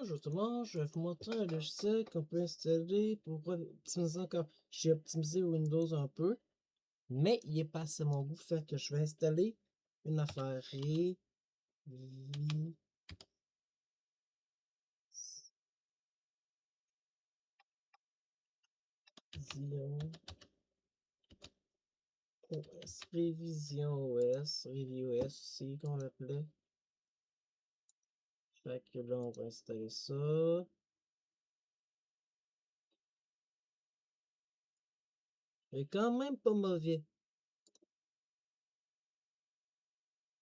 Justement, je vais vous montrer un logiciel qu'on peut installer pour optimiser encore. J'ai optimisé Windows un peu, mais il est pas assez à mon goût, fait que je vais installer une affaire. Révision OS. Révision OS. Review OS aussi, qu'on l'appelait. Fait que là, on va installer ça. Il est quand même pas mauvais.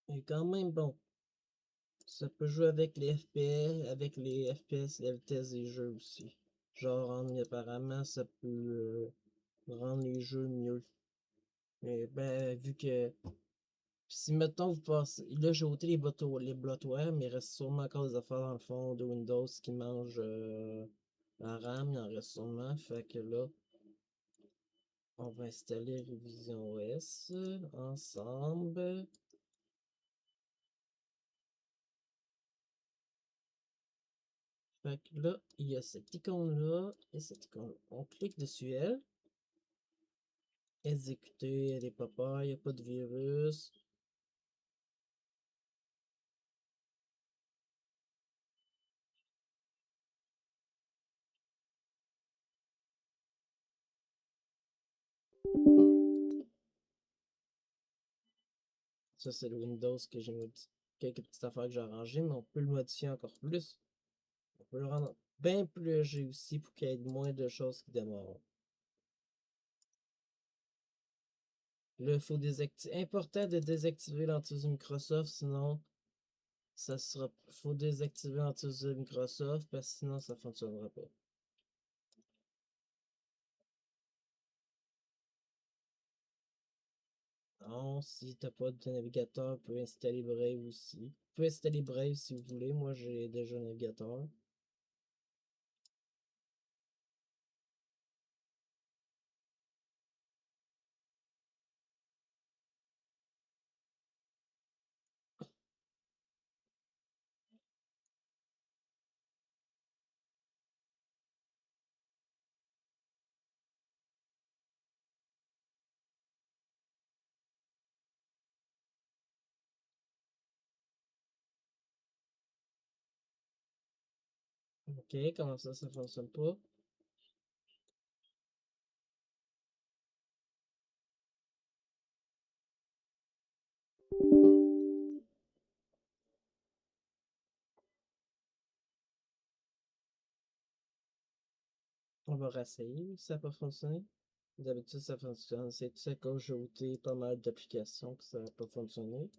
Il est quand même bon. Ça peut jouer avec les FPS, la vitesse des jeux aussi. Genre, apparemment, ça peut rendre les jeux mieux. Mais ben, vu que si mettons vous passez. Là, j'ai ôté les bloatwares, mais il reste sûrement encore des affaires dans le fond de Windows qui mangent la RAM, il en reste sûrement. Fait que là, on va installer Revision OS ensemble. Fait que là, il y a cette icône-là et cette icône-là. On clique dessus elle. Exécuter, elle est pas peur, il n'y a pas de virus. Ça, c'est le Windows que j'ai modifié. Quelques petites affaires que j'ai arrangées, mais on peut le modifier encore plus. On peut le rendre bien plus léger aussi pour qu'il y ait moins de choses qui démarrent. Là, il faut désactiver. Important de désactiver l'antivirus Microsoft, sinon ça sera. Faut désactiver l'antivirus Microsoft parce que sinon ça fonctionnera pas. Non, si t'as pas de navigateur, tu peux installer Brave aussi. Vous pouvez installer Brave si vous voulez. Moi, j'ai déjà un navigateur. Ok, comment ça fonctionne pas? On va réessayer si ça n'a pas fonctionné. D'habitude, ça fonctionne. C'est tout ça quand j'ai ôté pas mal d'applications que ça n'a pas fonctionné.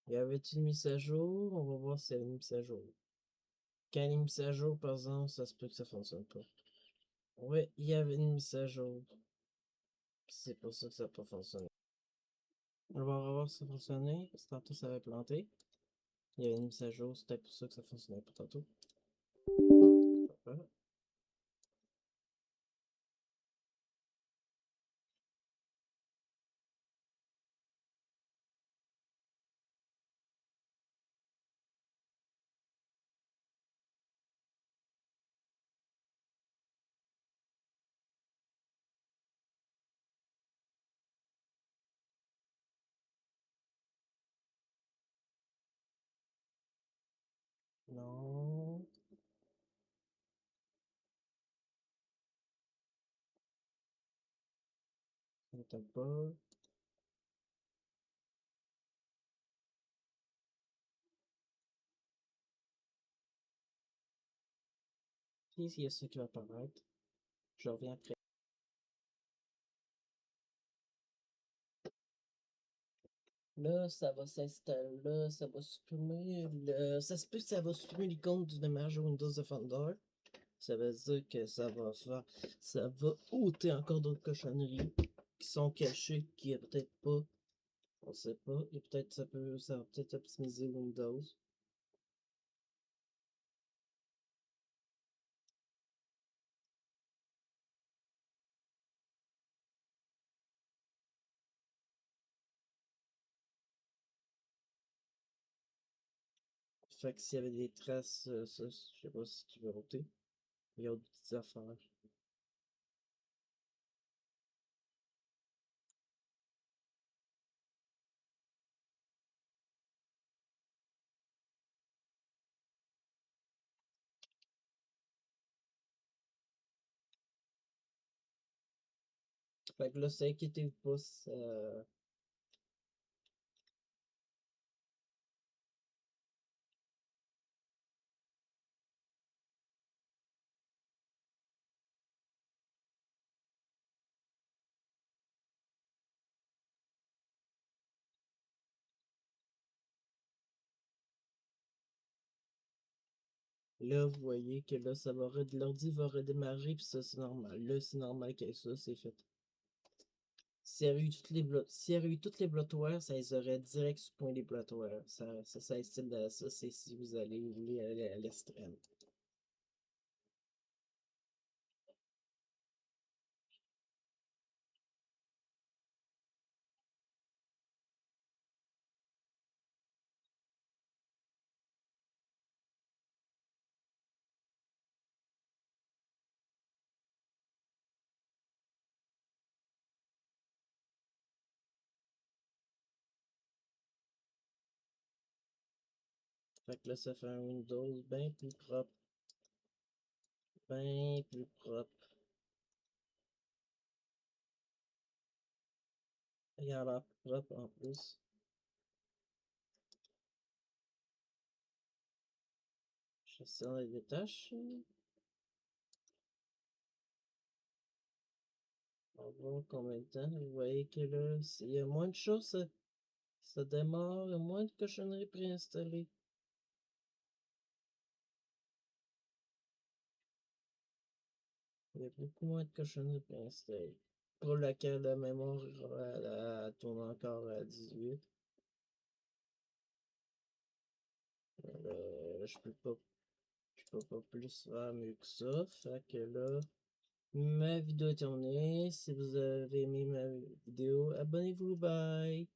Y avait-il une mise à jour? On va voir s'il y a une mise à jour. Quand il y a une mise à jour, par exemple, ça se peut que ça fonctionne pas. Ouais, il y avait une mise à jour. C'est pour ça que ça n'a pas fonctionné. On va voir si ça fonctionnait, parce que tantôt ça avait planté. Il y avait une mise à jour, c'était pour ça que ça fonctionnait pas tantôt. Voilà. Non, ça m'étonne pas. Puis il y a ça qui va apparaître. Je reviens après. Là, ça va s'installer, là, ça va supprimer le. Ça se peut que ça va supprimer l'icône du démarrage Windows Defender. Ça veut dire que ça va faire. Ça va ôter encore d'autres cochonneries qui sont cachées, qui est peut-être pas. On sait pas. Et peut-être ça va peut-être optimiser Windows. Fait que s'il y avait des traces, ça, je sais pas si tu veux ôter. Il y a d'autres petites affaires. Fait que là, ça inquiétez-vous pas, là, vous voyez que là, l'ordi va redémarrer, puis ça, c'est normal. Là, c'est normal que ça, c'est fait. S'il y avait eu toutes les bloatwares, ça les aurait direct sur le point des bloatwares. Ça estime de ça, c'est si vous voulez aller à l'extrême. Fait que là, ça fait un Windows bien plus propre. Il a l'air plus propre en plus. Je sens les tâches. On va voir combien de temps. Vous voyez que là, il y a moins de choses, ça démarre, il y a moins de cochonneries préinstallées. Il y a beaucoup moins de cochonneries préinstallées. Pour laquelle la mémoire tourne encore à 18. Je peux pas plus faire mieux que ça. Fait que là, ma vidéo est terminée. Si vous avez aimé ma vidéo, abonnez-vous, bye!